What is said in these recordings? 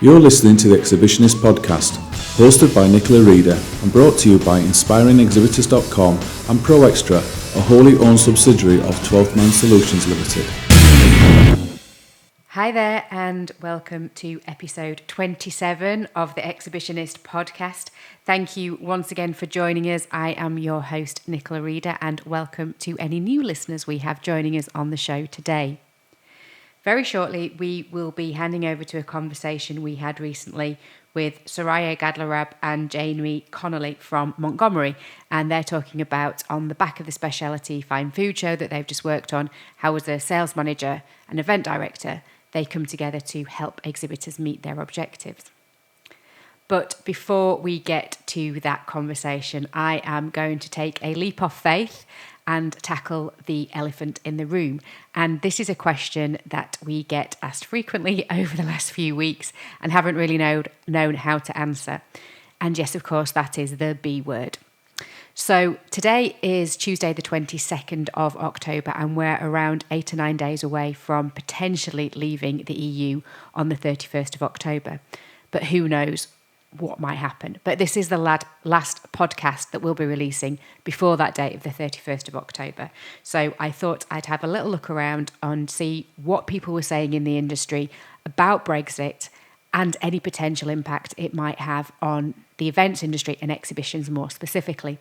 You're listening to the Exhibitionist podcast, hosted by Nicola Reader and brought to you by inspiringexhibitors.com and ProExtra, a wholly owned subsidiary of 12th Man Solutions Limited. Hi there and welcome to episode 27 of the Exhibitionist podcast. Thank you once again for joining us. I am your host, Nicola Reader, and welcome to any new listeners we have joining us on the show today. Very shortly, we will be handing over to a conversation we had recently with Soraya Gadelrab and Jamie Connolly from Montgomery, and they're talking about, on the back of the specialty fine food show that they've just worked on, how as a sales manager and event director, they come together to help exhibitors meet their objectives. But before we get to that conversation, I am going to take a leap of faith and tackle the elephant in the room. And this is a question that we get asked frequently over the last few weeks and haven't really known how to answer. And yes, of course, that is the B word. So today is Tuesday, the 22nd of October, and we're around 8 or 9 days away from potentially leaving the EU on the 31st of October. But who knows what might happen. But this is the last podcast that we'll be releasing before that date of the 31st of October. So I thought I'd have a little look around and see what people were saying in the industry about Brexit and any potential impact it might have on the events industry and exhibitions more specifically.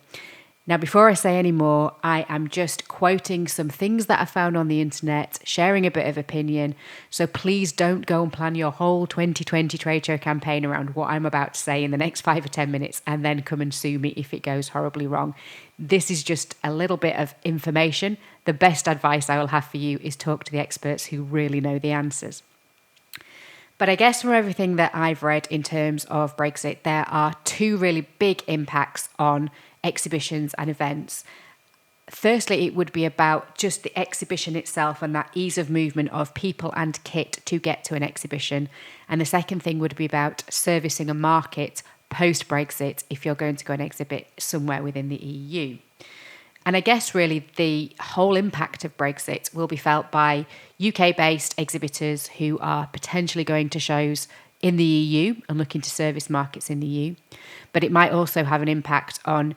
Now, before I say any more, I am just quoting some things that I found on the internet, sharing a bit of opinion. So please don't go and plan your whole 2020 trade show campaign around what I'm about to say in the next 5 or 10 minutes and then come and sue me if it goes horribly wrong. This is just a little bit of information. The best advice I will have for you is talk to the experts who really know the answers. But I guess from everything that I've read in terms of Brexit, there are two really big impacts on exhibitions and events. Firstly, it would be about just the exhibition itself and that ease of movement of people and kit to get to an exhibition. And the second thing would be about servicing a market post-Brexit if you're going to go and exhibit somewhere within the EU. And I guess really the whole impact of Brexit will be felt by UK-based exhibitors who are potentially going to shows in the EU and looking to service markets in the EU. But it might also have an impact on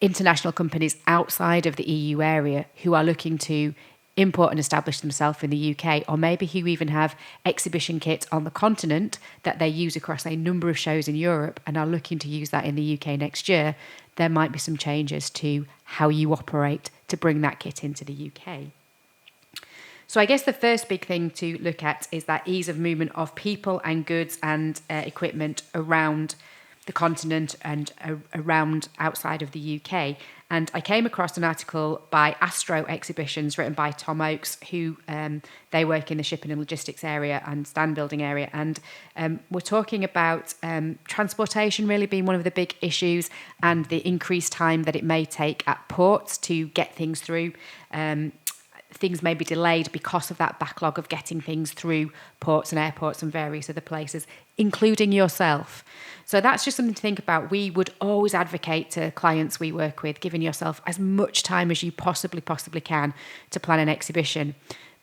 international companies outside of the EU area who are looking to import and establish themselves in the UK, or maybe who even have exhibition kits on the continent that they use across a number of shows in Europe and are looking to use that in the UK next year. There might be some changes to how you operate to bring that kit into the UK. So I guess the first big thing to look at is that ease of movement of people and goods and equipment around the continent and around outside of the UK. And I came across an article by Astro Exhibitions written by Tom Oakes, who they work in the shipping and logistics area and stand building area. And we're talking about transportation really being one of the big issues and the increased time that it may take at ports to get things through. Things may be delayed because of that backlog of getting things through ports and airports and various other places, including yourself. So that's just something to think about. We would always advocate to clients we work with, giving yourself as much time as you possibly can to plan an exhibition.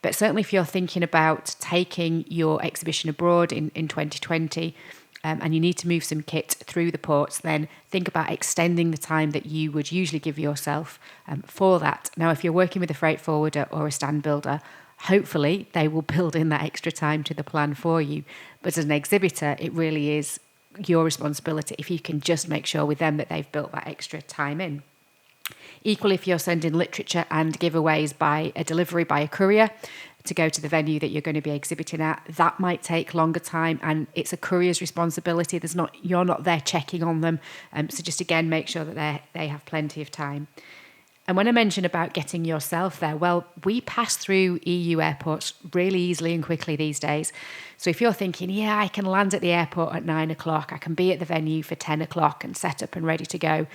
But certainly if you're thinking about taking your exhibition abroad in 2020, and you need to move some kit through the ports, then think about extending the time that you would usually give yourself for that. Now, if you're working with a freight forwarder or a stand builder, hopefully they will build in that extra time to the plan for you. But as an exhibitor, it really is your responsibility if you can just make sure with them that they've built that extra time in. Equally, if you're sending literature and giveaways by a delivery by a courier to go to the venue that you're going to be exhibiting at, that might take longer time and it's a courier's responsibility. You're not there checking on them. So just again, make sure that they have plenty of time. And when I mentioned about getting yourself there, well, we pass through EU airports really easily and quickly these days. So if you're thinking, yeah, I can land at the airport at 9 o'clock, I can be at the venue for 10 o'clock and set up and ready to go,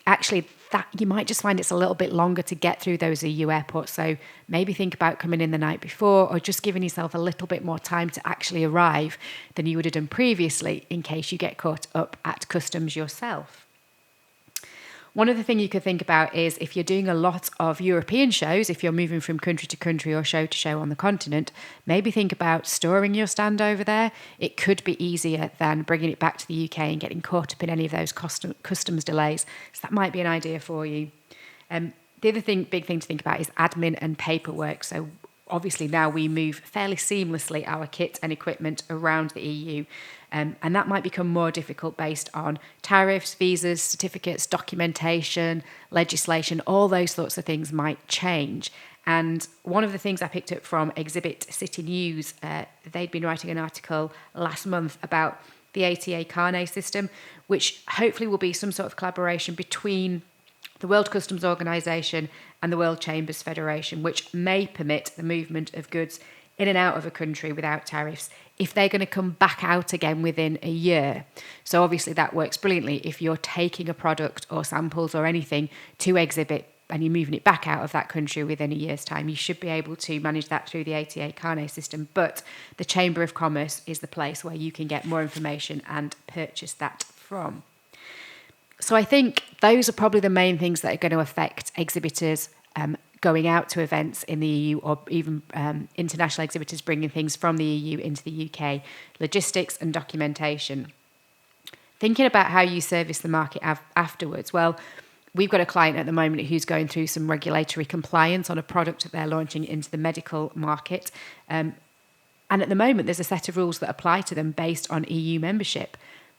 actually, that you might just find it's a little bit longer to get through those EU airports. So maybe think about coming in the night before or just giving yourself a little bit more time to actually arrive than you would have done previously in case you get caught up at customs yourself. One other thing you could think about is if you're doing a lot of European shows, if you're moving from country to country or show to show on the continent, maybe think about storing your stand over there. It could be easier than bringing it back to the UK and getting caught up in any of those customs delays. So that might be an idea for you. The other big thing to think about is admin and paperwork. So obviously now we move fairly seamlessly our kit and equipment around the EU. And that might become more difficult based on tariffs, visas, certificates, documentation, legislation, all those sorts of things might change. And one of the things I picked up from Exhibit City News, they'd been writing an article last month about the ATA Carnet system, which hopefully will be some sort of collaboration between the World Customs Organization and the World Chambers Federation, which may permit the movement of goods in and out of a country without tariffs if they're going to come back out again within a year. So obviously that works brilliantly if you're taking a product or samples or anything to exhibit and you're moving it back out of that country within a year's time. You should be able to manage that through the ATA Carnet system, but the Chamber of Commerce is the place where you can get more information and purchase that from. So I think those are probably the main things that are going to affect exhibitors going out to events in the EU, or even international exhibitors bringing things from the EU into the UK, logistics and documentation. Thinking about how you service the market afterwards, well, we've got a client at the moment who's going through some regulatory compliance on a product that they're launching into the medical market. And at the moment, there's a set of rules that apply to them based on EU membership.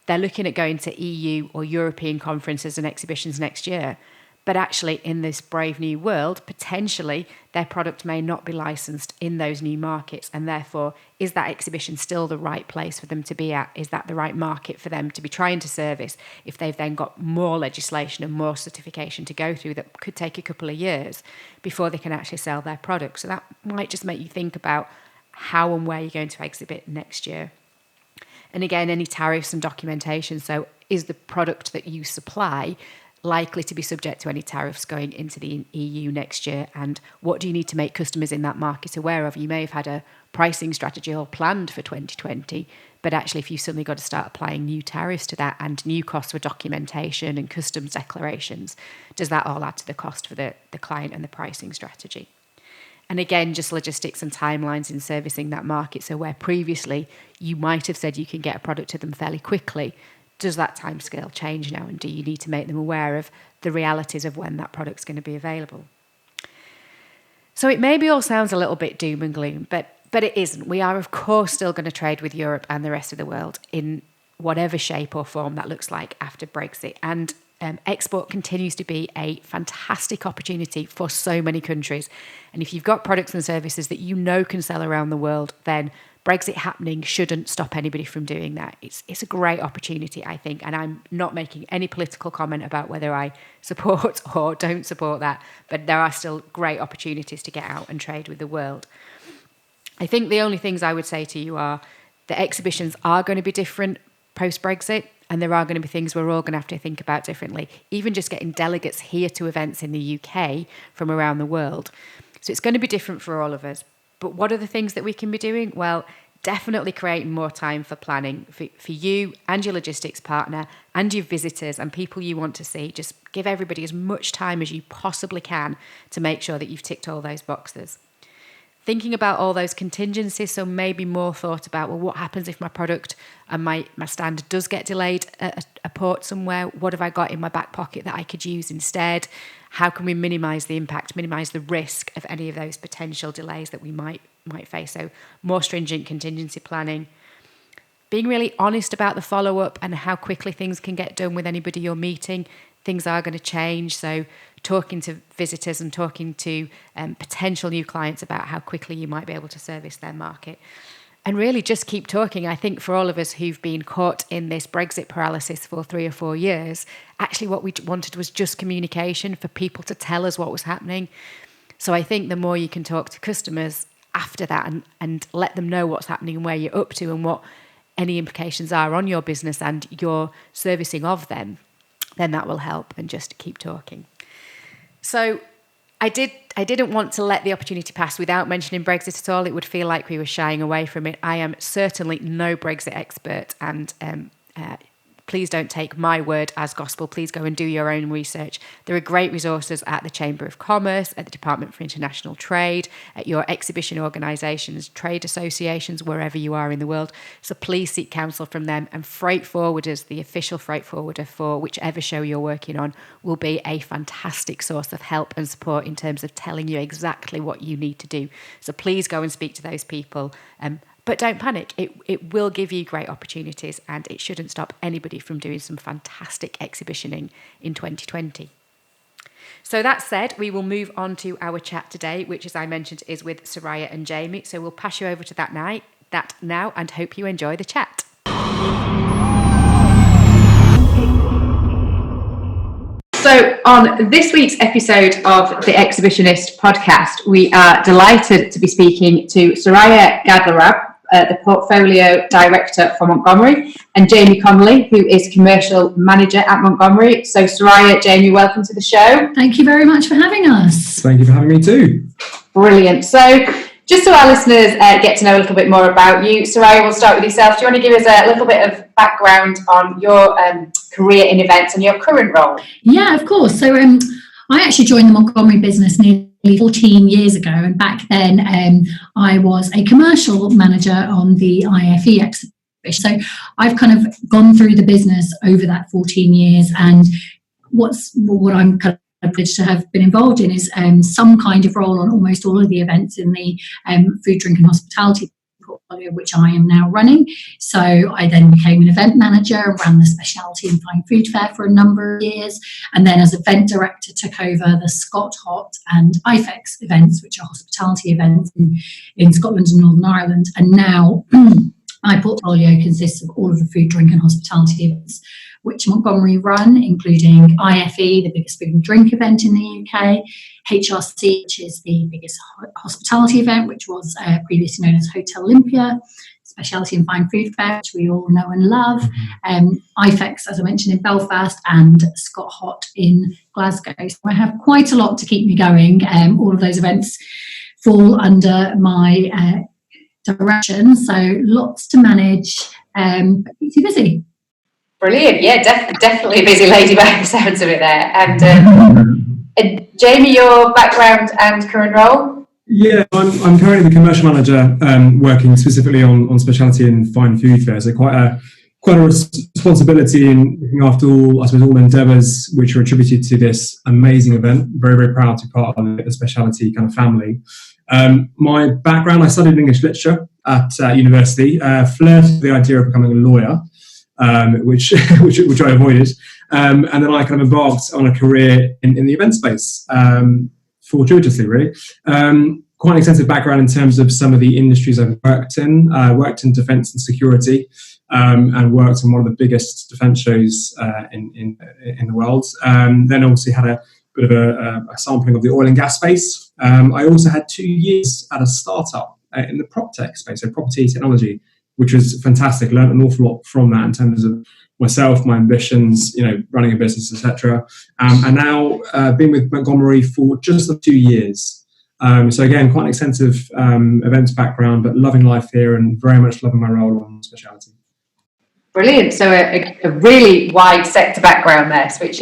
They're looking at going to EU or European conferences and exhibitions next year. But actually, in this brave new world, potentially their product may not be licensed in those new markets. And therefore, is that exhibition still the right place for them to be at? Is that the right market for them to be trying to service if they've then got more legislation and more certification to go through that could take a couple of years before they can actually sell their product? So that might just make you think about how and where you're going to exhibit next year. And again, any tariffs and documentation. So is the product that you supply likely to be subject to any tariffs going into the EU next year? And what do you need to make customers in that market aware of? You may have had a pricing strategy all planned for 2020, but actually if you've suddenly got to start applying new tariffs to that and new costs for documentation and customs declarations, does that all add to the cost for the client and the pricing strategy? And again, just logistics and timelines in servicing that market. So where previously you might have said you can get a product to them fairly quickly, does that timescale change now? And do you need to make them aware of the realities of when that product's going to be available? So it maybe all sounds a little bit doom and gloom, but it isn't. We are, of course, still going to trade with Europe and the rest of the world in whatever shape or form that looks like after Brexit. And export continues to be a fantastic opportunity for so many countries. And if you've got products and services that you know can sell around the world, then Brexit happening shouldn't stop anybody from doing that. It's a great opportunity, I think, and I'm not making any political comment about whether I support or don't support that, but there are still great opportunities to get out and trade with the world. I think the only things I would say to you are the exhibitions are going to be different post-Brexit, and there are going to be things we're all going to have to think about differently, even just getting delegates here to events in the UK from around the world. So it's going to be different for all of us. But what are the things that we can be doing? Well, definitely creating more time for planning for you and your logistics partner and your visitors and people you want to see. Just give everybody as much time as you possibly can to make sure that you've ticked all those boxes. Thinking about all those contingencies, so maybe more thought about, well, what happens if my product and my stand does get delayed at a port somewhere? What have I got in my back pocket that I could use instead? How can we minimise the impact, minimise the risk of any of those potential delays that we might face? So more stringent contingency planning. Being really honest about the follow-up and how quickly things can get done with anybody you're meeting. Things are going to change, so talking to visitors and talking to potential new clients about how quickly you might be able to service their market. And really just keep talking. I think for all of us who've been caught in this Brexit paralysis for 3 or 4 years, actually what we wanted was just communication for people to tell us what was happening. So I think the more you can talk to customers after that and let them know what's happening and where you're up to and what any implications are on your business and your servicing of them, then that will help, and just keep talking. So I didn't want to let the opportunity pass without mentioning Brexit at all. It would feel like we were shying away from it. I am certainly no Brexit expert, and please don't take my word as gospel. Please go and do your own research. There are great resources at the Chamber of Commerce, at the Department for International Trade, at your exhibition organisations, trade associations, wherever you are in the world. So please seek counsel from them. And freight forwarders, the official freight forwarder for whichever show you're working on, will be a fantastic source of help and support in terms of telling you exactly what you need to do. So please go and speak to those people. But don't panic. It will give you great opportunities, and it shouldn't stop anybody from doing some fantastic exhibitioning in 2020. So that said, we will move on to our chat today, which, as I mentioned, is with Soraya and Jamie. So we'll pass you over to that now, and hope you enjoy the chat. So on this week's episode of the Exhibitionist podcast, we are delighted to be speaking to Soraya Gadelrab, the Portfolio Director for Montgomery, and Jamie Connolly, who is Commercial Manager at Montgomery. So Soraya, Jamie, welcome to the show. Thank you very much for having us. Thank you for having me too. Brilliant. So just so our listeners get to know a little bit more about you, Soraya, we'll start with yourself. Do you want to give us a little bit of background on your career in events and your current role? Yeah, of course. So I actually joined the Montgomery business nearly 14 years ago, and back then I was a commercial manager on the IFE exhibition. So I've kind of gone through the business over that 14 years, and what I'm kind of privileged to have been involved in is some kind of role on almost all of the events in the food, drink and hospitality portfolio, which I am now running. So I then became an event manager and ran the specialty and fine food fair for a number of years, and then as event director took over the Scott Hot and IFEX events, which are hospitality events in Scotland and Northern Ireland. And now my portfolio consists of all of the food, drink and hospitality events which Montgomery run, including IFE, the biggest food and drink event in the UK, HRC, which is the biggest hospitality event, which was previously known as Hotel Olympia, Specialty and Fine Food Fair, which we all know and love, IFEX, as I mentioned, in Belfast, and Scott Hot in Glasgow. So I have quite a lot to keep me going. All of those events fall under my direction, so lots to manage, but keeps you busy. Brilliant. Yeah, definitely a busy lady by the sounds of it there. And Jamie, your background and current role? Yeah, I'm currently the commercial manager, working specifically on specialty and fine food fairs. So quite a responsibility in looking after all endeavours which are attributed to this amazing event. Very, very proud to be part of the specialty kind of family. My background, I studied English literature at university, flirted with the idea of becoming a lawyer. Which I avoided, and then I kind of embarked on a career in the event space, fortuitously, really. Quite an extensive background in terms of some of the industries I've worked in. I worked in defence and security, and worked on one of the biggest defence shows in the world. Then also had a bit of a sampling of the oil and gas space. I also had 2 years at a startup in the prop tech space, so property technology, which was fantastic. Learned an awful lot from that in terms of myself, my ambitions, running a business, etc. And now been with Montgomery for just 2 years. So again, quite an extensive events background, but loving life here and very much loving my role on specialty. Brilliant. So a really wide sector background there, which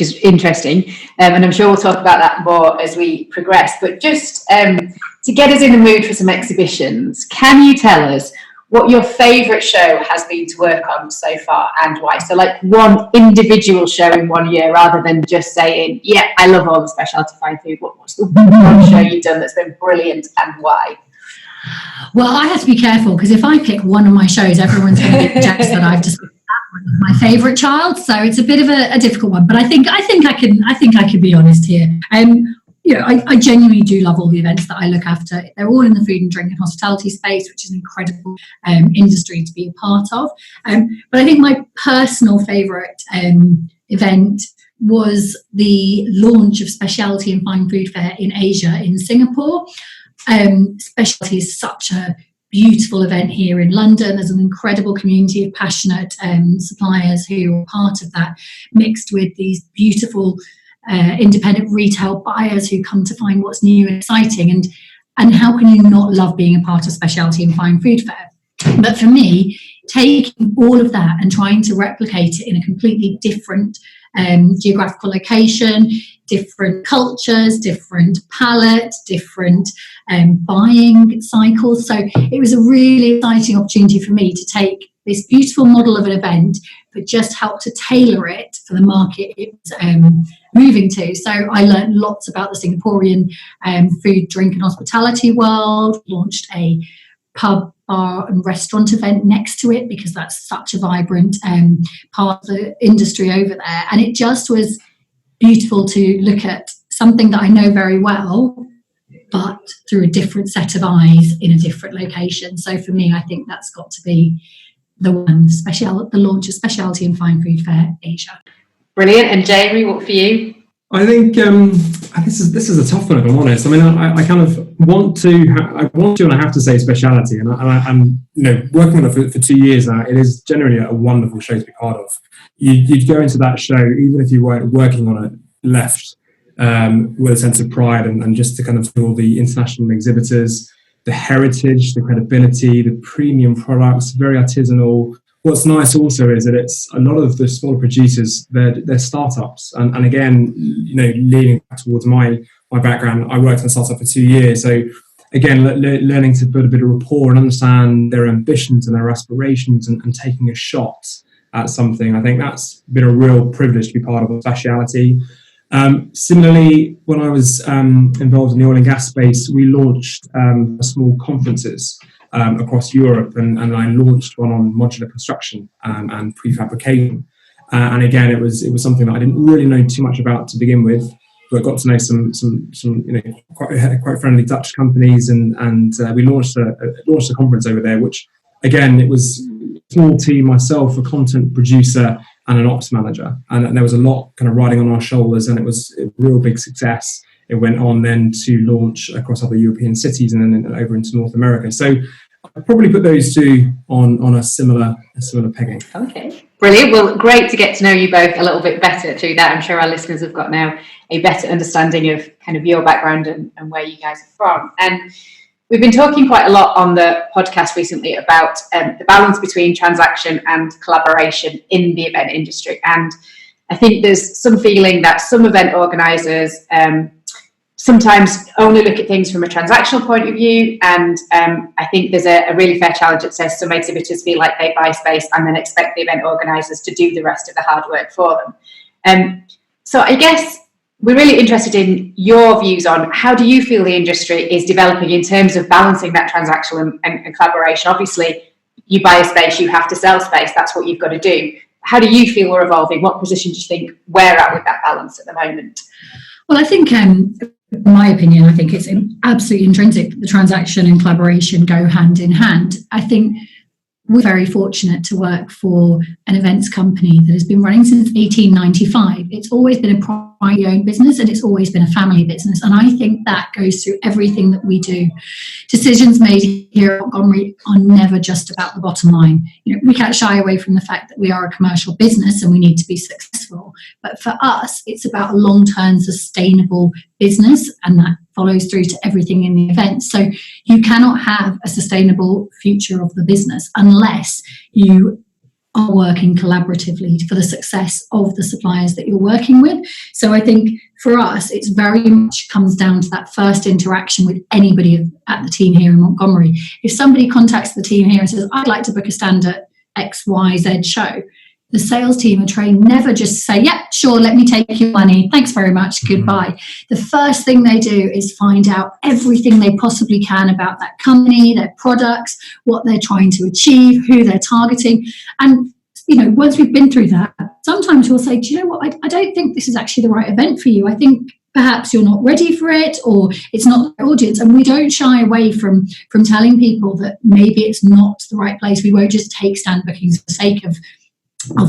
is interesting, and I'm sure we'll talk about that more as we progress. But just to get us in the mood for some exhibitions, can you tell us what your favourite show has been to work on so far and why? So like one individual show in 1 year, rather than just saying, yeah, I love all the specialty fine food. What's the one show you've done that's been brilliant and why? Well, I have to be careful because if I pick one of my shows, everyone's going to be jealous that I've just picked that one as my favourite child. So it's a bit of a difficult one, but I think I can be honest here. I genuinely do love all the events that I look after. They're all in the food and drink and hospitality space, which is an incredible industry to be a part of. But I think my personal favourite event was the launch of Specialty and Fine Food Fair in Asia, in Singapore. Specialty is such a beautiful event here in London. There's an incredible community of passionate suppliers who are part of that, mixed with these beautiful independent retail buyers who come to find what's new and exciting, and how can you not love being a part of Specialty and Fine Food Fair? But for me, taking all of that and trying to replicate it in a completely different geographical location, different cultures, different palette, different buying cycles. So it was a really exciting opportunity for me to take this beautiful model of an event, but just help to tailor it for the market it was moving to. So I learned lots about the Singaporean food, drink and hospitality world, launched a pub, bar and restaurant event next to it because that's such a vibrant part of the industry over there. And it just was beautiful to look at something that I know very well, but through a different set of eyes in a different location. So for me, I think that's got to be the one, the launch of Specialty and Fine Food Fair Asia. Brilliant. And Jamie, what for you? I think this is a tough one, if I'm honest. I mean, I kind of want to, and I have to say speciality, and I'm working on it for 2 years now. It is generally a wonderful show to be part of. You'd go into that show, even if you weren't working on it, left with a sense of pride and just to kind of feel the international exhibitors, the heritage, the credibility, the premium products, very artisanal. What's nice also is that it's a lot of the smaller producers, they're startups. And again, leaning back towards my background, I worked in a startup for 2 years. So again, learning to build a bit of rapport and understand their ambitions and their aspirations and taking a shot at something. I think that's been a real privilege to be part of a speciality. Similarly, when I was involved in the oil and gas space, we launched small conferences across Europe, and I launched one on modular construction and prefabrication. And again, it was something that I didn't really know too much about to begin with, but got to know some quite friendly Dutch companies, and we launched a conference over there, which again, it was a small team, myself, a content producer, and an ops manager, and there was a lot kind of riding on our shoulders, and it was a real big success. It went on then to launch across other European cities and then over into North America. So I'd probably put those two on a similar pegging. Okay, brilliant. Well, great to get to know you both a little bit better through that. I'm sure our listeners have got now a better understanding of kind of your background and where you guys are from. And we've been talking quite a lot on the podcast recently about the balance between transaction and collaboration in the event industry. And I think there's some feeling that some event organisers sometimes only look at things from a transactional point of view. And I think there's a really fair challenge that says some exhibitors feel like they buy space and then expect the event organisers to do the rest of the hard work for them. So I guess we're really interested in your views on how do you feel the industry is developing in terms of balancing that transactional and collaboration. Obviously, you buy a space, you have to sell space. That's what you've got to do. How do you feel we're evolving? What position do you think we're at with that balance at the moment? Well, I think, in my opinion, I think it's absolutely intrinsic that the transaction and collaboration go hand in hand. I think we're very fortunate to work for an events company that has been running since 1895. It's always been a privately owned business and it's always been a family business. And I think that goes through everything that we do. Decisions made here at Montgomery are never just about the bottom line. We can't shy away from the fact that we are a commercial business and we need to be successful. But for us, it's about a long-term sustainable business, and that follows through to everything in the event. So you cannot have a sustainable future of the business unless you are working collaboratively for the success of the suppliers that you're working with. So I think for us, it's very much comes down to that first interaction with anybody at the team here in Montgomery. If somebody contacts the team here and says, I'd like to book a stand at XYZ show, the sales team are trained never just say, yeah, sure, let me take your money. Thanks very much. Goodbye. The first thing they do is find out everything they possibly can about that company, their products, what they're trying to achieve, who they're targeting. And, once we've been through that, sometimes we'll say, do you know what? I don't think this is actually the right event for you. I think perhaps you're not ready for it, or it's not the audience. And we don't shy away from telling people that maybe it's not the right place. We won't just take stand bookings for the sake of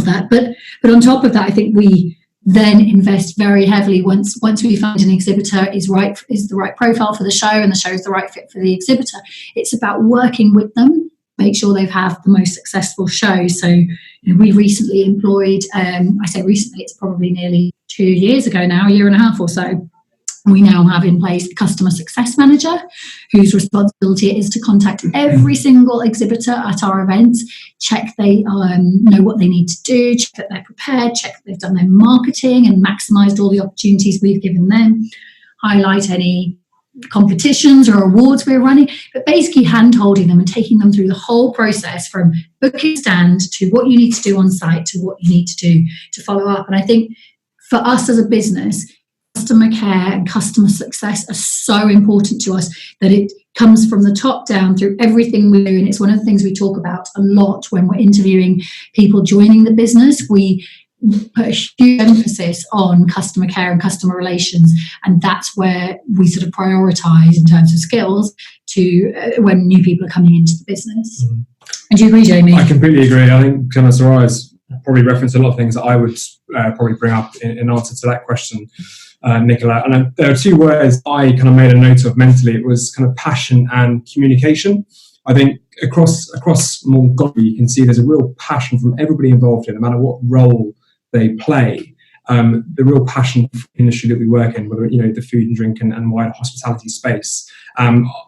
that. But on top of that, I think we then invest very heavily once we find an exhibitor is the right profile for the show and the show is the right fit for the exhibitor. It's about working with them, make sure they have the most successful show. So we recently employed, I say recently, it's probably nearly 2 years ago now, a year and a half or so, We now have in place a customer success manager whose responsibility it is to contact every single exhibitor at our events, check they know what they need to do, check that they're prepared, check that they've done their marketing and maximised all the opportunities we've given them, highlight any competitions or awards we're running, but basically hand-holding them and taking them through the whole process from booking stand to what you need to do on site to what you need to do to follow up. And I think for us as a business, customer care and customer success are so important to us that it comes from the top down through everything we do. And it's one of the things we talk about a lot when we're interviewing people joining the business. We put a huge emphasis on customer care and customer relations, and that's where we sort of prioritise in terms of skills to when new people are coming into the business. Mm-hmm. And do you agree, Jamie? I completely agree. I think Soraya's probably referenced a lot of things that I would probably bring up in answer to that question, Nicola. And there are two words I kind of made a note of mentally. It was kind of passion and communication. I think across Montgomery, you can see there's a real passion from everybody involved in, no matter what role they play. The real passion for the industry that we work in, whether the food and drink and wider hospitality space.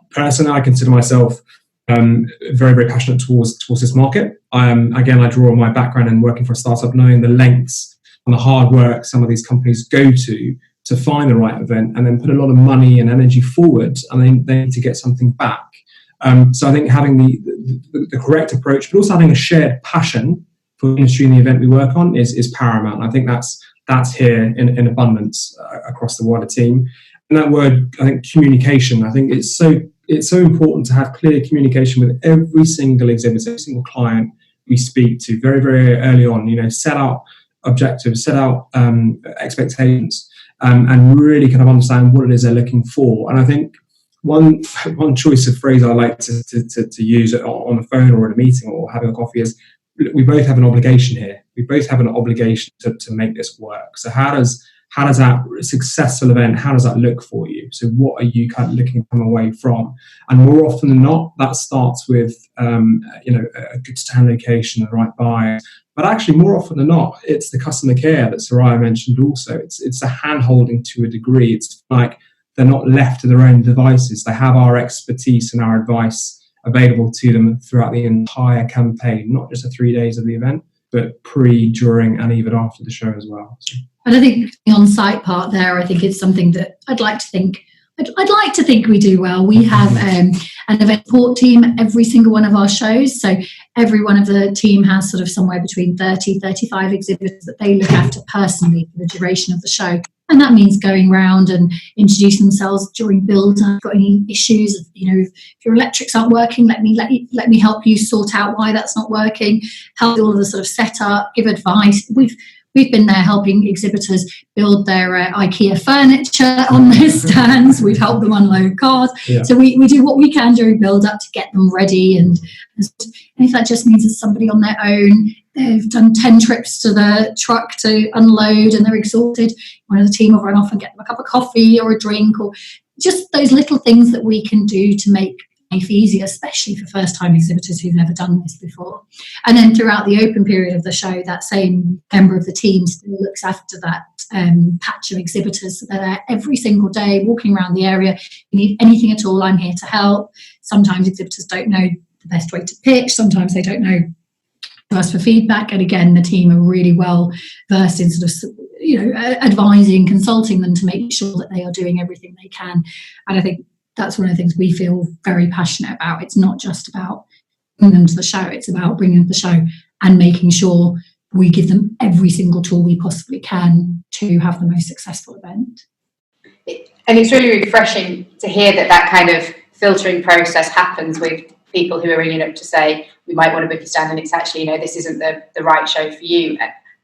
Personally, I consider myself very, very passionate towards this market. Again, I draw on my background in working for a startup, knowing the lengths and the hard work some of these companies go to find the right event and then put a lot of money and energy forward, and they need to get something back. So I think having the correct approach, but also having a shared passion for the industry and the event we work on is paramount. And I think that's here in abundance across the wider team. And that word, I think, communication, I think it's so important to have clear communication with every single exhibitor, every single client we speak to very, very early on. Set out objectives, set out expectations, and really kind of understand what it is they're looking for. And I think one choice of phrase I like to use on the phone or in a meeting or having a coffee is, we both have an obligation here. We both have an obligation to make this work. So how does that successful event, how does that look for you? So what are you kind of looking to come away from? And more often than not, that starts with a good stand location and the right buy. But actually, more often than not, it's the customer care that Soraya mentioned also. It's a hand-holding to a degree. It's like they're not left to their own devices. They have our expertise and our advice available to them throughout the entire campaign, not just the 3 days of the event, but pre, during, and even after the show as well. And I think the on-site part there, I think it's something that I'd like to think we do well. We have an event support team at every single one of our shows. So every one of the team has sort of somewhere between 30, 35 exhibitors that they look after personally for the duration of the show. And that means going around and introducing themselves during build. Got any issues? If your electrics aren't working, let me help you sort out why that's not working. Help all of the sort of setup, give advice. We've been there helping exhibitors build their IKEA furniture on their stands. We've helped them unload cars. Yeah. So we do what we can during build up to get them ready. And if that just means there's somebody on their own, they've done 10 trips to the truck to unload and they're exhausted, one of the team will run off and get them a cup of coffee or a drink, or just those little things that we can do to make life easier, especially for first-time exhibitors who've never done this before. And then throughout the open period of the show, that same member of the team still looks after that patch of exhibitors. So they're there every single day, walking around the area. If you need anything at all, I'm here to help. Sometimes exhibitors don't know the best way to pitch. Sometimes they don't know to ask for feedback. And again, the team are really well versed in sort of, advising, consulting them to make sure that they are doing everything they can. And I think that's one of the things we feel very passionate about. It's not just about bringing them to the show, it's about bringing them to the show and making sure we give them every single tool we possibly can to have the most successful event. And it's really refreshing to hear that kind of filtering process happens with people who are ringing up to say, we might want to book a stand and it's actually, this isn't the right show for you.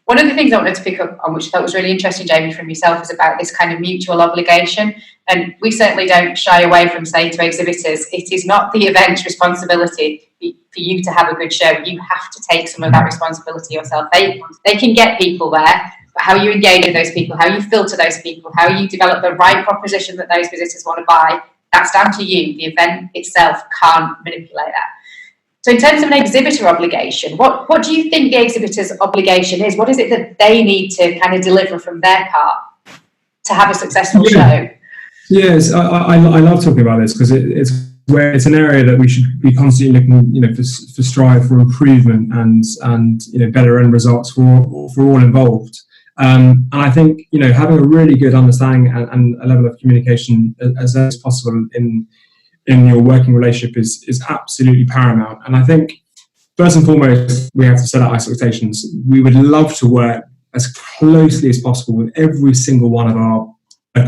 One of the things I wanted to pick up on, which I thought was really interesting, Jamie, from yourself, is about this kind of mutual obligation. And we certainly don't shy away from saying to exhibitors, it is not the event's responsibility for you to have a good show. You have to take some of that responsibility yourself. They can get people there, but how you engage with those people, how you filter those people, how you develop the right proposition that those visitors want to buy, that's down to you. The event itself can't manipulate that. So in terms of an exhibitor obligation, what do you think the exhibitor's obligation is? What is it that they need to kind of deliver from their part to have a successful show? Yes, I love talking about this because it's an area that we should be constantly looking, for strive for improvement and better end results for all involved. And I think having a really good understanding and a level of communication as possible in your working relationship is absolutely paramount. And I think first and foremost we have to set out expectations. We would love to work as closely as possible with every single one of our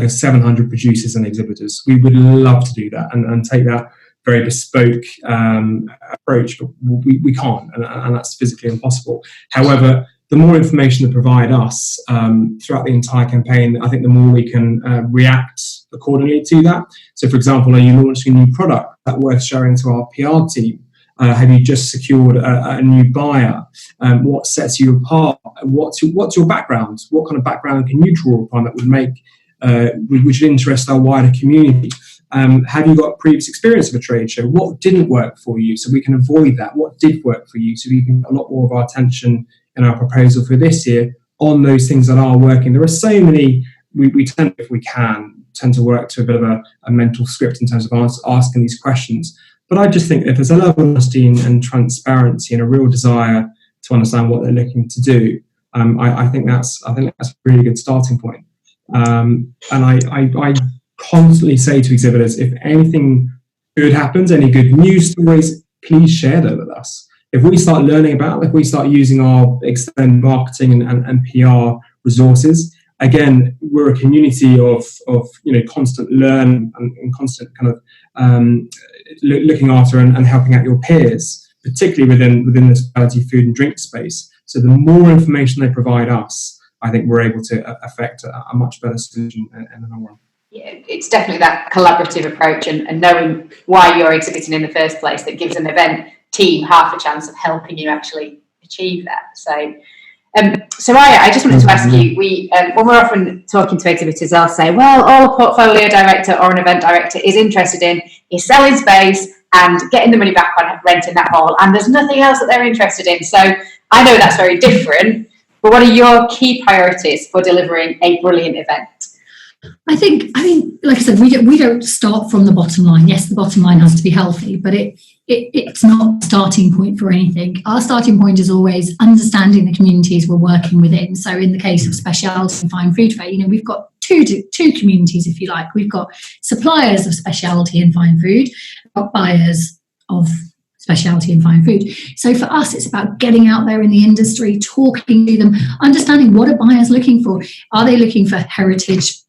700 producers and exhibitors. We would love to do that and take that very bespoke approach, but we can't, and that's physically impossible. However, the more information they provide us throughout the entire campaign, I think the more we can react accordingly to that. So, for example, are you launching a new product that's worth showing to our PR team? Have you just secured a new buyer? What sets you apart? What's your background? What kind of background can you draw upon that would make which would interest our wider community? Have you got previous experience of a trade show? What didn't work for you so we can avoid that? What did work for you so we can get a lot more of our attention in our proposal for this year on those things that are working? There are so many, we tend, if we can, to work to a bit of a mental script in terms of asking these questions. But I just think if there's a level of honesty and transparency and a real desire to understand what they're looking to do, I think that's a really good starting point. And I constantly say to exhibitors, if anything good happens, any good news stories, please share that with us. If we start learning about it, if we start using our extended marketing and PR resources, again, we're a community of constant learn and constant kind of looking after and helping out your peers, particularly within the specialty food and drink space. So the more information they provide us, I think we're able to affect a much better solution in the long run. Yeah, it's definitely that collaborative approach and knowing why you're exhibiting in the first place that gives an event team half a chance of helping you actually achieve that. So, Soraya, I just wanted to ask you, when we're often talking to exhibitors, they'll say, well, all a portfolio director or an event director is interested in is selling space and getting the money back on renting that hall, and there's nothing else that they're interested in. So I know that's very different, but what are your key priorities for delivering a brilliant event? I mean, like I said, we don't start from the bottom line. Yes, the bottom line has to be healthy, but it's not a starting point for anything. Our starting point is always understanding the communities we're working within. So in the case of specialty and fine food fair, we've got two communities, if you like. We've got suppliers of specialty and fine food, we've got buyers of specialty and fine food. So for us, it's about getting out there in the industry, talking to them, understanding what are buyers looking for. Are they looking for heritage,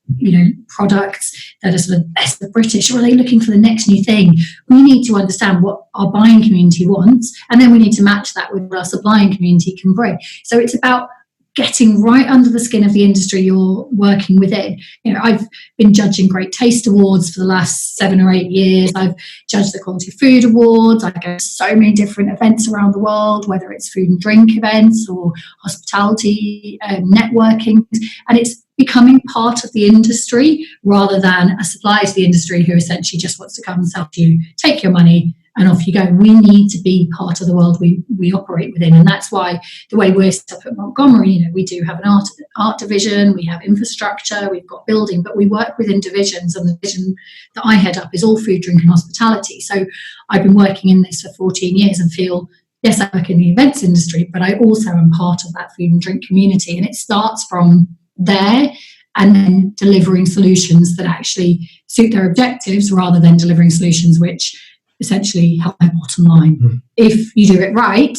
products that are sort of best of British, or are they looking for the next new thing? We need to understand what our buying community wants, and then we need to match that with what our supplying community can bring. So it's about getting right under the skin of the industry you're working within. I've been judging Great Taste Awards for the last 7 or 8 years. I've judged the Quality Food Awards. I go to so many different events around the world, whether it's food and drink events or hospitality, networking, and it's becoming part of the industry rather than a supplier to the industry who essentially just wants to come and sell to you, take your money, and off you go. We need to be part of the world we operate within, and that's why the way we're set up at Montgomery, we do have an art division, we have infrastructure, we've got building, but we work within divisions, and the division that I head up is all food, drink and hospitality. So I've been working in this for 14 years and feel, yes, I work in the events industry, but I also am part of that food and drink community, and it starts from there and then delivering solutions that actually suit their objectives rather than delivering solutions which essentially help their bottom line. If you do it right,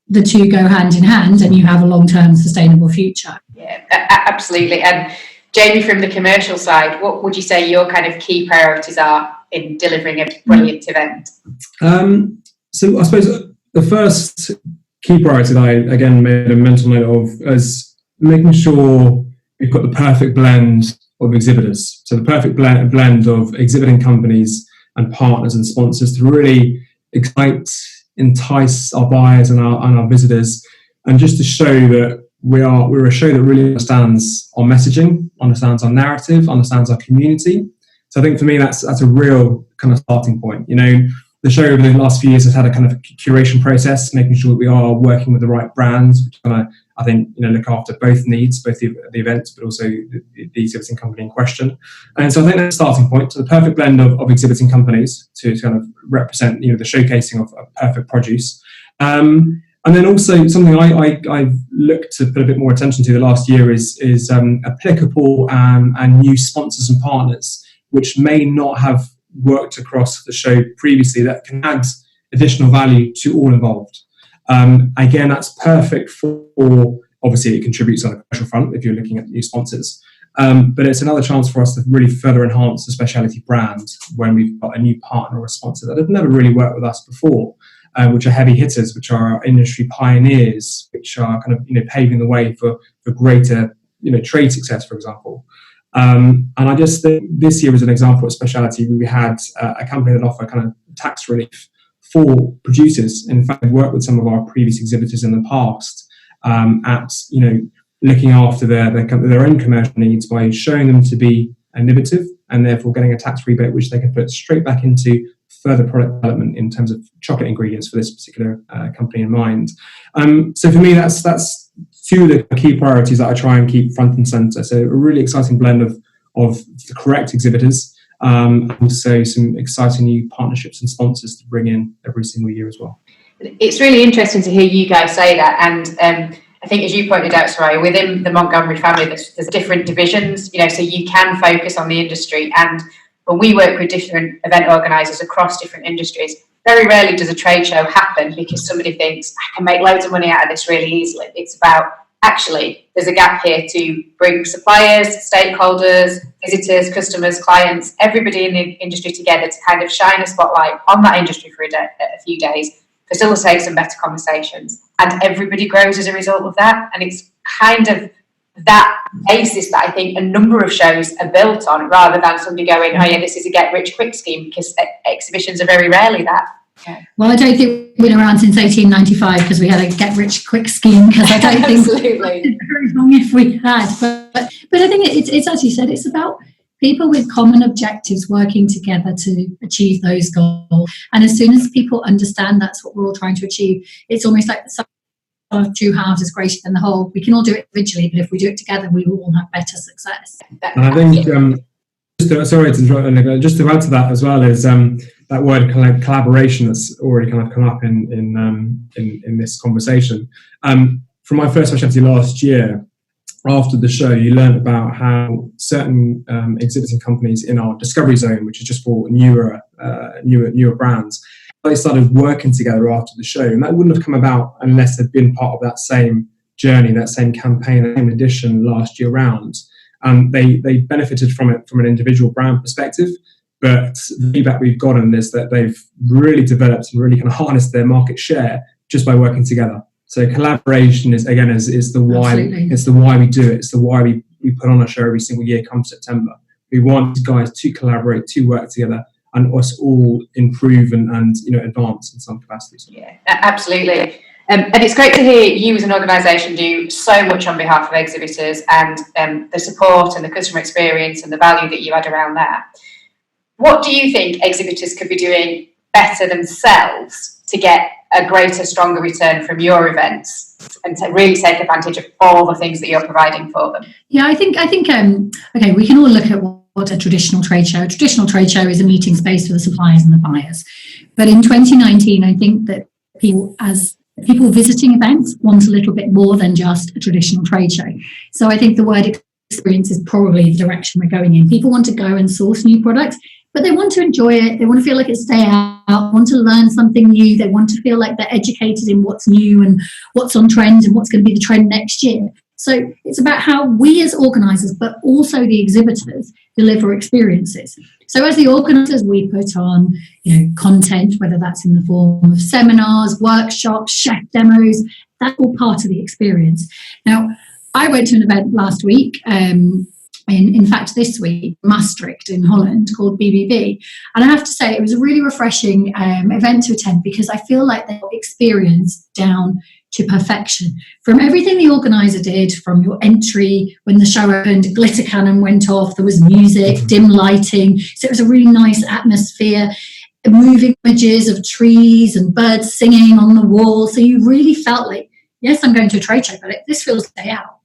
the two go hand in hand and you have a long-term sustainable future. Yeah, absolutely. And Jamie, from the commercial side, what would you say your kind of key priorities are in delivering a brilliant event? So I suppose the first key priority that I, again, made a mental note of is making sure we've got the perfect blend of exhibitors. So the perfect blend of exhibiting companies and partners and sponsors to really excite, entice our buyers and our visitors, and just to show that we're a show that really understands our messaging, understands our narrative, understands our community. So I think for me that's a real kind of starting point. The show over the last few years has had a kind of curation process, making sure that we are working with the right brands, which are going to I think, look after both needs, both the events, but also the exhibiting company in question. And so I think that's the starting point. So the perfect blend of exhibiting companies to kind of represent, the showcasing of perfect produce. And then also something I've looked to put a bit more attention to the last year is applicable and new sponsors and partners, which may not have worked across the show previously, that can add additional value to all involved. Again, that's perfect for, obviously it contributes on a commercial front if you're looking at new sponsors, but it's another chance for us to really further enhance the specialty brand when we've got a new partner or a sponsor that have never really worked with us before, which are heavy hitters, which are our industry pioneers, which are kind of paving the way for greater trade success, for example. And I just think this year, as an example of specialty, we had a company that offered kind of tax relief for producers. In fact, I've worked with some of our previous exhibitors in the past at looking after their own commercial needs by showing them to be innovative and therefore getting a tax rebate which they can put straight back into further product development in terms of chocolate ingredients for this particular company in mind. So for me, that's two of the key priorities that I try and keep front and centre. So a really exciting blend of the correct exhibitors, and also some exciting new partnerships and sponsors to bring in every single year as well. It's really interesting to hear you guys say that, and I think, as you pointed out, Soraya, within the Montgomery family, there's different divisions, so you can focus on the industry. And when we work with different event organisers across different industries, very rarely does a trade show happen because somebody thinks, I can make loads of money out of this really easily. It's about, actually, there's a gap here to bring suppliers, stakeholders, visitors, customers, clients, everybody in the industry together to kind of shine a spotlight on that industry for a few days, facilitate some better conversations, and everybody grows as a result of that. And it's kind of that basis that I think a number of shows are built on, rather than somebody going, oh yeah, this is a get-rich-quick scheme, because exhibitions are very rarely that. Yeah. Well, I don't think we've been around since 1895 because we had a get-rich-quick scheme, because I don't think Absolutely. very long if we had. But I think it's as you said, it's about people with common objectives working together to achieve those goals. And as soon as people understand that's what we're all trying to achieve, it's almost like the sum of two halves is greater than the whole. We can all do it individually, but if we do it together, we will all have better success. And I think, just to add to that as well, is that word collaboration that's already kind of come up in this conversation. From my first specialty last year, after the show, you learned about how certain exhibiting companies in our discovery zone, which is just for newer brands, they started working together after the show, and that wouldn't have come about unless they'd been part of that same journey, that same campaign, that same edition last year round. And they benefited from it from an individual brand perspective, but the feedback we've gotten is that they've really developed and really kind of harnessed their market share just by working together. So collaboration is the why. Absolutely. It's the why we do it. It's the why we put on a show every single year come September. We want guys to collaborate, to work together, and us all improve and advance in some capacities. Yeah, absolutely. And it's great to hear you as an organisation do so much on behalf of exhibitors, and the support and the customer experience and the value that you add around that. What do you think exhibitors could be doing better themselves to get a greater, stronger return from your events and to really take advantage of all the things that you're providing for them? Yeah, I think okay, we can all look at what a traditional trade show. A traditional trade show is a meeting space for the suppliers and the buyers. But in 2019, I think that people visiting events want a little bit more than just a traditional trade show. So I think the word experience is probably the direction we're going in. People want to go and source new products, but they want to enjoy it. They want to feel like it's day out, want to learn something new. They want to feel like they're educated in what's new and what's on trend and what's going to be the trend next year. So it's about how we as organisers, but also the exhibitors, deliver experiences. So as the organisers, we put on content, whether that's in the form of seminars, workshops, chef demos. That's all part of the experience. Now, I went to an event last week, in fact this week, Maastricht in Holland, called BBB. And I have to say, it was a really refreshing event to attend, because I feel like they got experience down to perfection. From everything the organiser did, from your entry, when the show opened, a glitter cannon went off, there was music, dim lighting, so it was a really nice atmosphere, moving images of trees and birds singing on the wall, so you really felt like yes, I'm going to a trade show, but this feels a day out.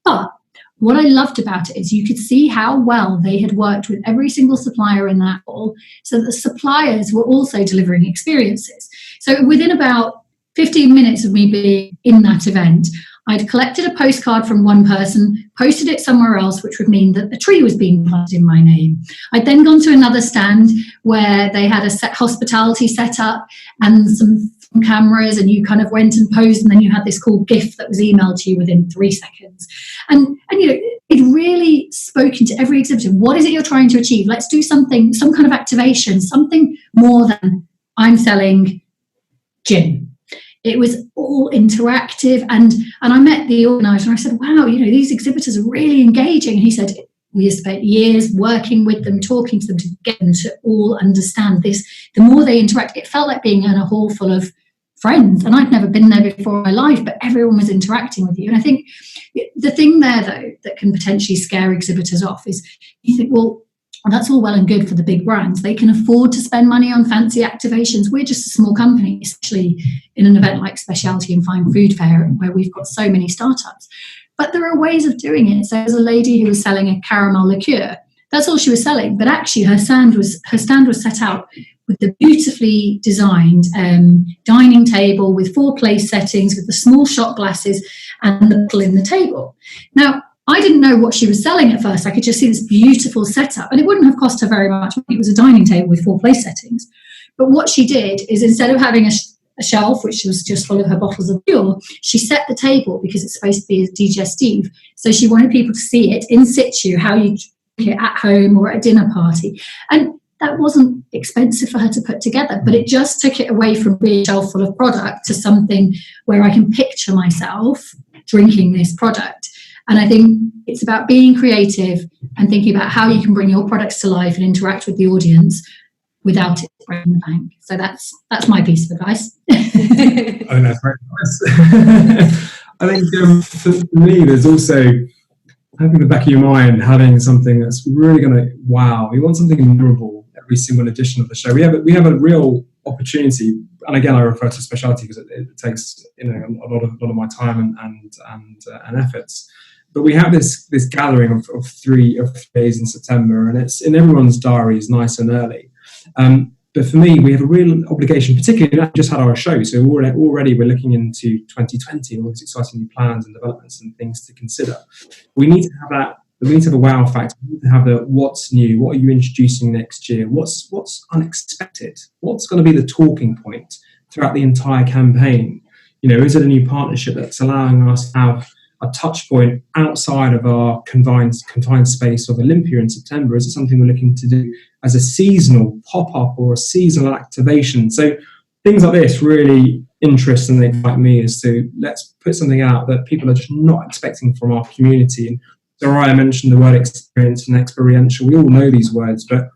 But what I loved about it is you could see how well they had worked with every single supplier in that hall, so that the suppliers were also delivering experiences. So within about 15 minutes of me being in that event, I'd collected a postcard from one person, posted it somewhere else, which would mean that a tree was being planted in my name. I'd then gone to another stand where they had a hospitality set up and some cameras, and you kind of went and posed, and then you had this cool GIF that was emailed to you within 3 seconds. And you know, it really spoken to every exhibitor. What is it you're trying to achieve? Let's do something, some kind of activation, something more than I'm selling gin. It was all interactive, and I met the organizer and I said, wow, you know, these exhibitors are really engaging. And he said, we have spent years working with them, talking to them to get them to all understand this. The more they interact, it felt like being in a hall full of friends. And I'd never been there before in my life, but everyone was interacting with you. And I think the thing there, though, that can potentially scare exhibitors off is you think, well, that's all well and good for the big brands. They can afford to spend money on fancy activations. We're just a small company, especially in an event like Specialty and Fine Food Fair, where we've got so many startups. But there are ways of doing it. So there's a lady who was selling a caramel liqueur. That's all she was selling. But actually her stand was set out with the beautifully designed dining table with 4 place settings with the small shot glasses and the bottle in the table. Now, I didn't know what she was selling at first. I could just see this beautiful setup, and it wouldn't have cost her very much. It was a dining table with 4 place settings. But what she did is, instead of having a shelf which was just full of her bottles of fuel, she set the table, because it's supposed to be digestive, so she wanted people to see it in situ, how you drink it at home or at a dinner party. And that wasn't expensive for her to put together, but it just took it away from being a shelf full of product to something where I can picture myself drinking this product. And I think it's about being creative and thinking about how you can bring your products to life and interact with the audience without it breaking the bank. So that's my piece of advice. Oh, that's very nice. I think for me, there's also having in the back of your mind, having something that's really going to, wow, we want something memorable every single edition of the show. We have a real opportunity, and again, I refer to Specialty because it takes, you know, a lot of my time and efforts. But we have this gathering of 3 days in September, and it's in everyone's diaries nice and early. But for me, we have a real obligation, particularly we just had our show, so already we're looking into 2020 and all these exciting new plans and developments and things to consider. We need to have that. We need to have a wow factor. We need to have the what's new, what are you introducing next year, what's unexpected, what's going to be the talking point throughout the entire campaign. You know, is it a new partnership that's allowing us to have a touch point outside of our confined space of Olympia in September? Is it something we're looking to do as a seasonal pop-up or a seasonal activation? So things like this really interest and excite me, as to let's put something out that people are just not expecting from our community. And Soraya mentioned the word experience and experiential. We all know these words, but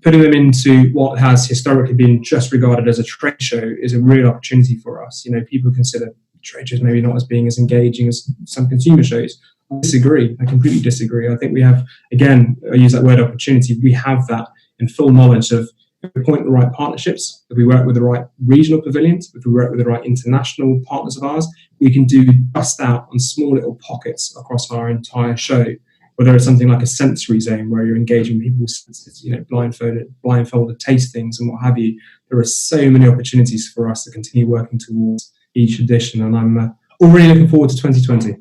putting them into what has historically been just regarded as a trade show is a real opportunity for us. You know, people consider trade shows maybe not as being as engaging as some consumer shows. I disagree. I completely disagree. I think we have, again, I use that word opportunity, we have that in full knowledge of if we appoint the right partnerships, if we work with the right regional pavilions, if we work with the right international partners of ours, we can do just that on small little pockets across our entire show. Whether it's something like a sensory zone where you're engaging people's senses, you know, blindfolded tastings and what have you. There are so many opportunities for us to continue working towards each edition, and I'm already looking forward to 2020.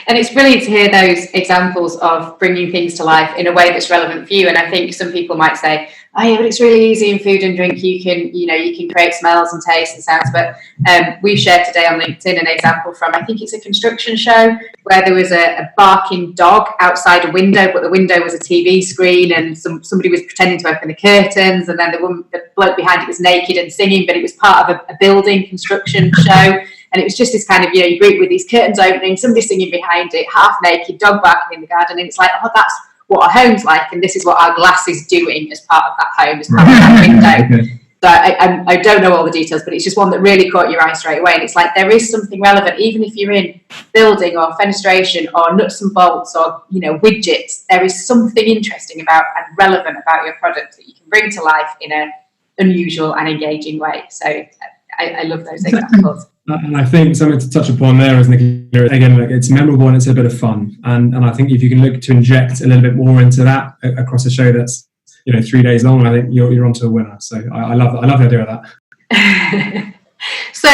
And it's brilliant to hear those examples of bringing things to life in a way that's relevant for you. And I think some people might say, oh yeah, but it's really easy in food and drink. You can create smells and tastes and sounds. But we've shared today on LinkedIn an example from, I think it's a construction show, where there was a barking dog outside a window, but the window was a TV screen, and somebody was pretending to open the curtains, and then the bloke behind it was naked and singing, but it was part of a building construction show. And it was just this kind of, you know, you greet with these curtains opening, somebody singing behind it, half naked, dog barking in the garden. And it's like, oh, that's what our home's like. And this is what our glass is doing as part of that home, as part of that window. Okay. So I don't know all the details, but it's just one that really caught your eye straight away. And it's like, there is something relevant, even if you're in building or fenestration or nuts and bolts or, you know, widgets, there is something interesting about and relevant about your product that you can bring to life in an unusual and engaging way. So I love those examples. And I think something to touch upon there is, again, like, it's memorable and it's a bit of fun. And I think if you can look to inject a little bit more into that across a show that's 3 days long, I think you're onto a winner. So I love the idea of that. So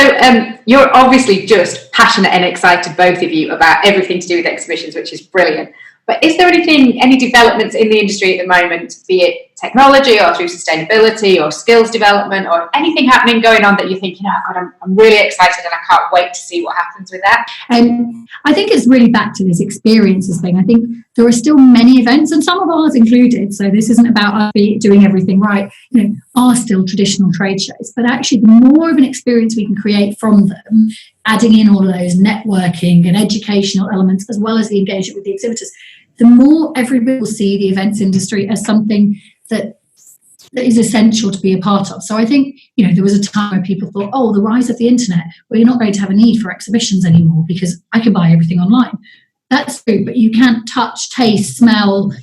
you're obviously just passionate and excited, both of you, about everything to do with exhibitions, which is brilliant. But is there any developments in the industry at the moment, be it technology or through sustainability or skills development or anything happening going on that you're thinking, oh God, I'm really excited and I can't wait to see what happens with that? I think it's really back to this experiences thing. I think there are still many events, and some of ours included, so this isn't about us doing everything right, are still traditional trade shows. But actually, the more of an experience we can create from them, adding in all of those networking and educational elements, as well as the engagement with the exhibitors, the more everybody will see the events industry as something that is essential to be a part of. So I think, there was a time where people thought, oh, the rise of the internet, well, you're not going to have a need for exhibitions anymore because I can buy everything online. That's true, but you can't touch, taste, smell,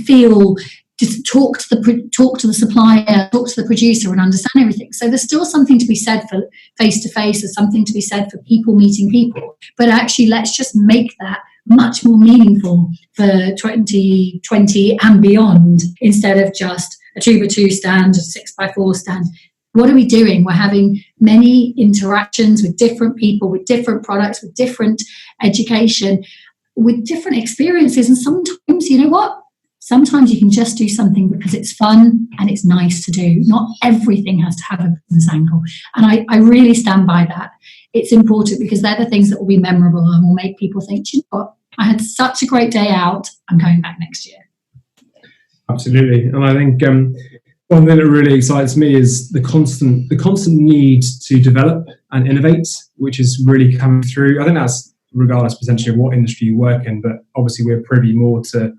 feel, just talk to the supplier, talk to the producer and understand everything. So there's still something to be said for face-to-face, there's something to be said for people meeting people. But actually, let's just make that much more meaningful for 2020 and beyond, instead of just a 2x2 stand, a 6x4 stand. What are we doing? We're having many interactions with different people, with different products, with different education, with different experiences. And sometimes, you know what? Sometimes you can just do something because it's fun and it's nice to do. Not everything has to have a business angle. And I really stand by that. It's important because they're the things that will be memorable and will make people think, you know what? I had such a great day out. I'm going back next year. Absolutely. And I think one thing that really excites me is the constant need to develop and innovate, which is really coming through. I think that's regardless potentially of what industry you work in, but obviously we're privy more to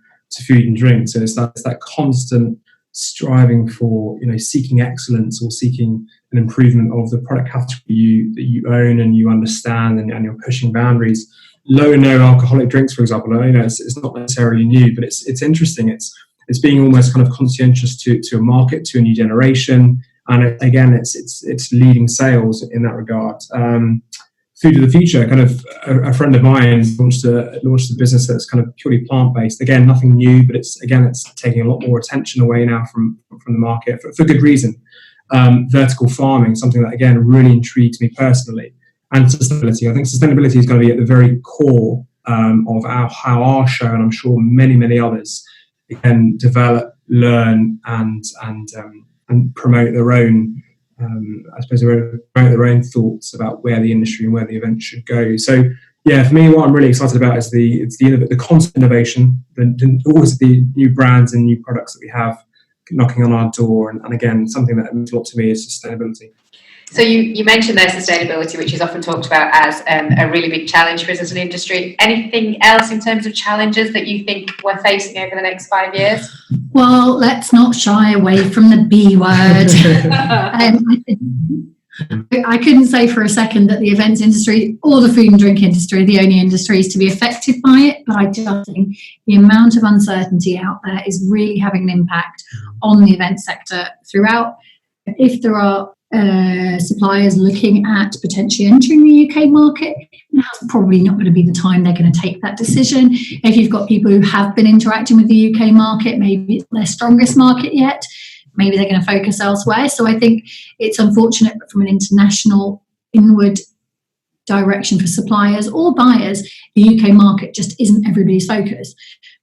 food and drink. So it's that constant striving for, seeking excellence or seeking an improvement of the product category that you own and you understand, and you're pushing boundaries. Low and no alcoholic drinks, for example, it's not necessarily new, but it's interesting. It's being almost kind of conscientious to a market, to a new generation, and it's leading sales in that regard. Food of the future, kind of a friend of mine launched a business that's kind of purely plant-based. Again, nothing new, but it's taking a lot more attention away now from the market for good reason. Vertical farming, something that again really intrigues me personally. And sustainability. I think sustainability is going to be at the very core of how our show, and I'm sure many, many others, can develop, learn, and promote their own, promote their own thoughts about where the industry and where the event should go. So, yeah, for me, what I'm really excited about is the constant innovation, always the new brands and new products that we have knocking on our door, and again, something that means a lot to me is sustainability. So you mentioned there sustainability, which is often talked about as a really big challenge for us as an industry. Anything else in terms of challenges that you think we're facing over the next 5 years? Well, let's not shy away from the B word. I couldn't say for a second that the events industry or the food and drink industry are the only industries to be affected by it, but I just think the amount of uncertainty out there is really having an impact on the event sector throughout. If there are suppliers looking at potentially entering the UK market, now's probably not going to be the time they're going to take that decision. If you've got people who have been interacting with the UK market, maybe it's their strongest market yet, maybe they're going to focus elsewhere. So I think it's unfortunate, but from an international inward direction for suppliers or buyers, the UK market just isn't everybody's focus.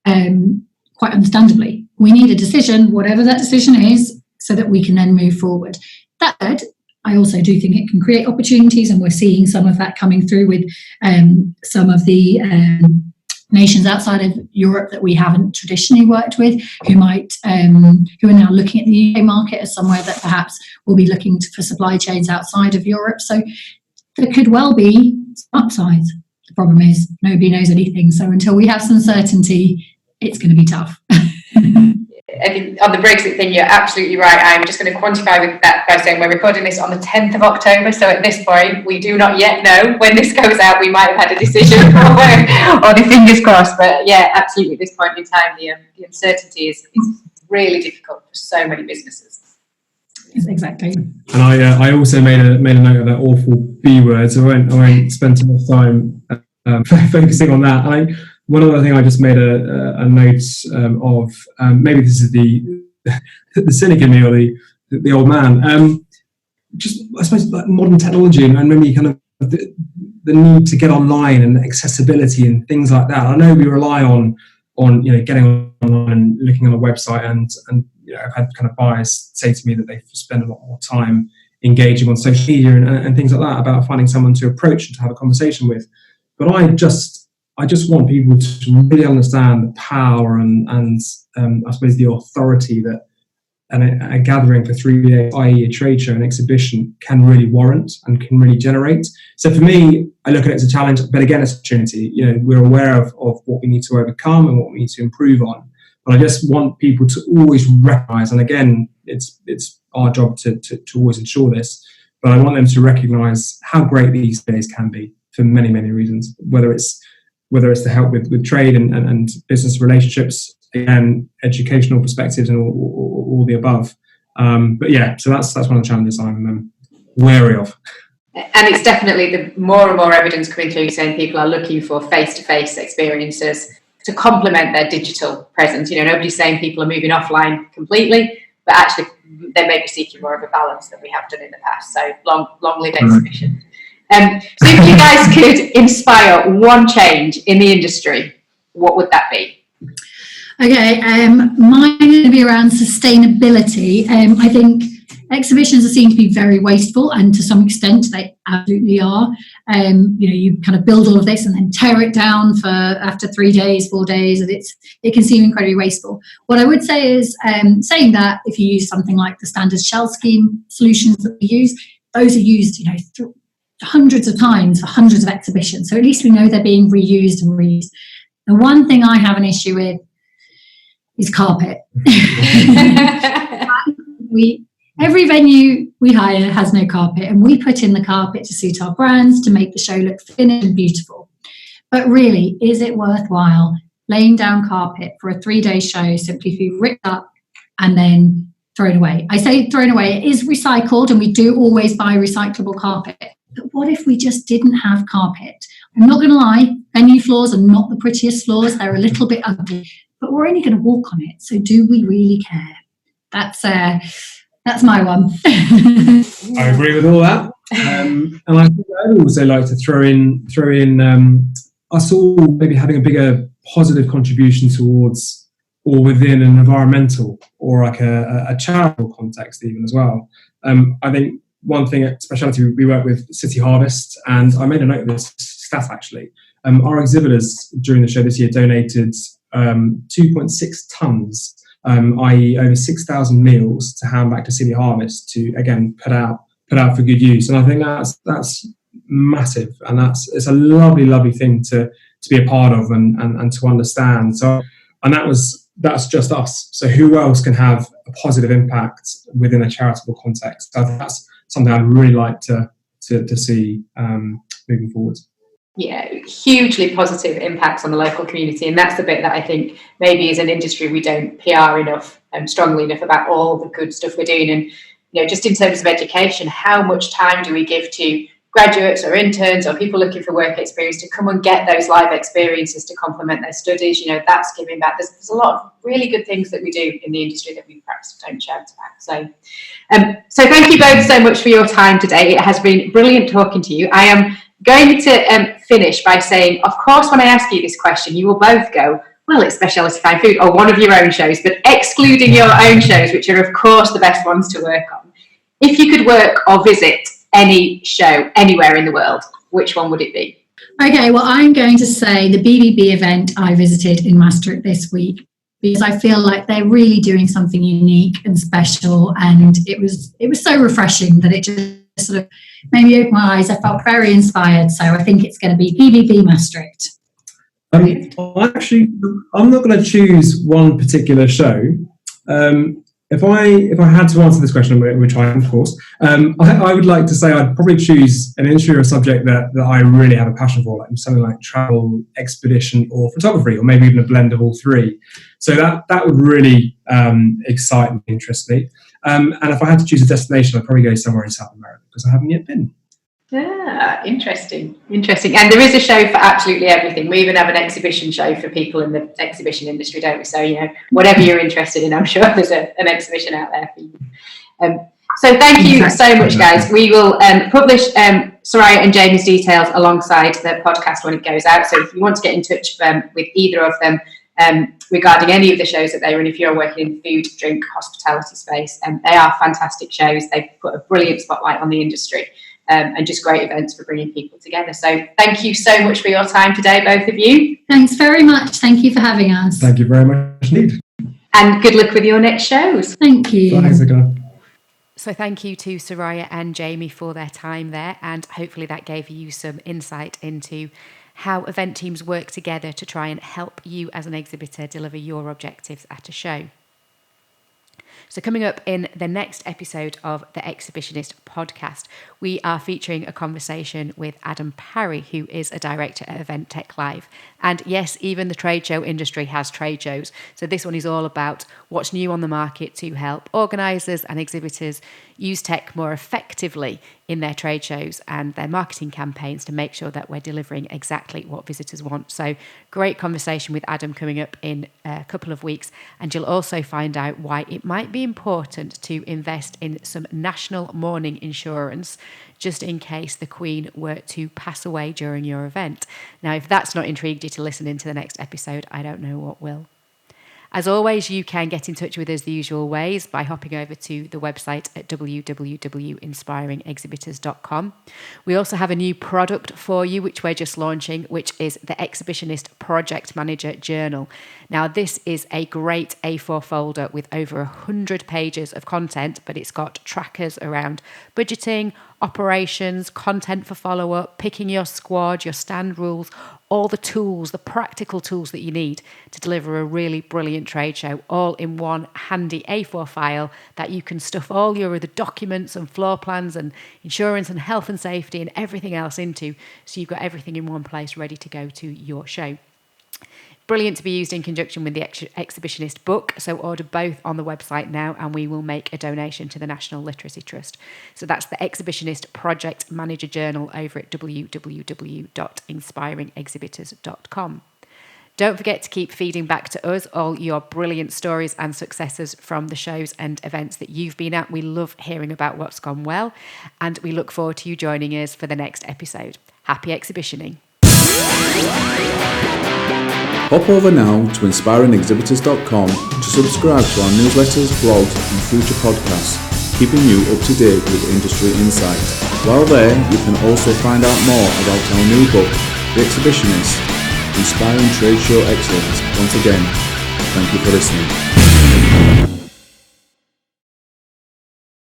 Quite understandably, we need a decision, whatever that decision is, so that we can then move forward. That said, I also do think it can create opportunities, and we're seeing some of that coming through with some of the nations outside of Europe that we haven't traditionally worked with, who are now looking at the UK market as somewhere that perhaps will be looking for supply chains outside of Europe. So there could well be upsides. The problem is nobody knows anything. So until we have some certainty, it's going to be tough. I think on the Brexit thing, you're absolutely right. I'm just going to quantify with that by saying we're recording this on the 10th of October. So at this point, we do not yet know when this goes out. We might have had a decision or the fingers crossed. But yeah, absolutely. At this point in time, the uncertainty is really difficult for so many businesses. Exactly. And I also made a note of that awful B word, so I won't spend too much time focusing on that. One other thing I just made a note of, maybe this is the cynic in me or the old man. Just I suppose like modern technology and maybe kind of the need to get online and accessibility and things like that. I know we rely on getting online and looking on a website and I've had kind of buyers say to me that they spend a lot more time engaging on social media and things like that about finding someone to approach and to have a conversation with. But I just want people to really understand the power and I suppose the authority that a gathering for 3 days, i.e. a trade show, an exhibition, can really warrant and can really generate. So for me, I look at it as a challenge, but again, it's an opportunity. We're aware of what we need to overcome and what we need to improve on. But I just want people to always recognise, and again, it's our job to always ensure this, but I want them to recognise how great these days can be for many, many reasons, whether it's to help with trade and business relationships, again, educational perspectives and all the above. But yeah, so that's one of the challenges I'm wary of. And it's definitely the more and more evidence coming through saying people are looking for face-to-face experiences to complement their digital presence. Nobody's saying people are moving offline completely, but actually they may be seeking more of a balance than we have done in the past. So long live exhibition. So if you guys could inspire one change in the industry, what would that be? Okay, mine is going to be around sustainability. I think exhibitions are seen to be very wasteful, and to some extent they absolutely are. You kind of build all of this and then tear it down for after 3 days, 4 days, and it can seem incredibly wasteful. What I would say is, saying that if you use something like the standard shell scheme solutions that we use, those are used, hundreds of times for hundreds of exhibitions. So at least we know they're being reused and reused. The one thing I have an issue with is carpet. Every venue we hire has no carpet, and we put in the carpet to suit our brands, to make the show look finished and beautiful. But really, is it worthwhile laying down carpet for a 3-day show simply to be ripped up and then thrown away? I say thrown away, it is recycled, and we do always buy recyclable carpet. But what if we just didn't have carpet? I'm not going to lie, venue floors are not the prettiest floors. They're a little bit ugly, but we're only going to walk on it. So do we really care? That's my one. I agree with all that. And I think I'd also like to throw in us all maybe having a bigger positive contribution towards or within an environmental or like a charitable context even as well. I think one thing at Speciality, we work with City Harvest, and I made a note of this stat actually. Our exhibitors during the show this year donated 2.6 tonnes, i.e. over 6,000 meals to hand back to City Harvest to, again, put out for good use. And I think that's massive, and it's a lovely thing to be a part of and to understand. So, and that's just us. So who else can have a positive impact within a charitable context? So that's something I'd really like to see moving forward. Yeah, hugely positive impacts on the local community, and that's the bit that I think maybe as an industry we don't PR enough and strongly enough about all the good stuff we're doing. And just in terms of education, how much time do we give to graduates or interns or people looking for work experience to come and get those live experiences to complement their studies? That's giving back. There's a lot of really good things that we do in the industry that we perhaps don't shout about. So thank you both so much for your time today. It has been brilliant talking to you. I am going to finish by saying, of course, when I ask you this question, you will both go, well, it's Speciality Fine Food or one of your own shows, but excluding your own shows, which are, of course, the best ones to work on. If you could work or visit any show anywhere in the world, which one would it be? Okay, well, I'm going to say the BBB event I visited in Maastricht this week, because I feel like they're really doing something unique and special, and it was so refreshing that it just sort of made me open my eyes. I felt very inspired, so I think it's going to be BBB Maastricht. I'm not going to choose one particular show. If I had to answer this question, which I am, of course, I would like to say I'd probably choose an industry or a subject that I really have a passion for, like something like travel, expedition, or photography, or maybe even a blend of all three. So that would really excite and interest me. And if I had to choose a destination, I'd probably go somewhere in South America because I haven't yet been. Yeah, interesting. And there is a show for absolutely everything. We even have an exhibition show for people in the exhibition industry, don't we? So, whatever you're interested in, I'm sure there's an exhibition out there for you. So thank you so much, guys. We will publish Soraya and Jamie's details alongside the podcast when it goes out. So if you want to get in touch with either of them regarding any of the shows that they run, if you're working in the food, drink, hospitality space, they are fantastic shows. They put a brilliant spotlight on the industry. And just great events for bringing people together. So thank you so much for your time today, both of you. Thanks very much. Thank you for having us. Thank you very much indeed. And good luck with your next shows. Thank you. Thanks, Nicola. So thank you to Soraya and Jamie for their time there, and hopefully that gave you some insight into how event teams work together to try and help you as an exhibitor deliver your objectives at a show. So coming up in the next episode of the Exhibitionist podcast, we are featuring a conversation with Adam Parry, who is a director at Event Tech Live. And yes, even the trade show industry has trade shows. So this one is all about what's new on the market to help organisers and exhibitors use tech more effectively in their trade shows and their marketing campaigns to make sure that we're delivering exactly what visitors want. So great conversation with Adam coming up in a couple of weeks, and you'll also find out why it might be important to invest in some national mourning insurance just in case the Queen were to pass away during your event. Now, if that's not intrigued you to listen into the next episode, I don't know what will. As always, you can get in touch with us the usual ways by hopping over to the website at www.inspiringexhibitors.com. We also have a new product for you, which we're just launching, which is the Exhibitionist Project Manager Journal. Now, this is a great A4 folder with over 100 pages of content, but it's got trackers around budgeting, operations, content for follow-up, picking your squad, your stand rules, all the tools, the practical tools that you need to deliver a really brilliant trade show, all in one handy A4 file that you can stuff all your other documents and floor plans and insurance and health and safety and everything else into, so you've got everything in one place ready to go to your show. Brilliant to be used in conjunction with the Exhibitionist book, so order both on the website now and we will make a donation to the National Literacy Trust. So that's the Exhibitionist Project Manager Journal over at www.inspiringexhibitors.com. Don't forget to keep feeding back to us all your brilliant stories and successes from the shows and events that you've been at. We love hearing about what's gone well, and we look forward to you joining us for the next episode. Happy exhibitioning. Hop over now to inspiringexhibitors.com to subscribe to our newsletters, blogs and future podcasts, keeping you up to date with industry insights. While there, you can also find out more about our new book, The Exhibitionist, Inspiring Trade Show Excellence. Once again, thank you for listening.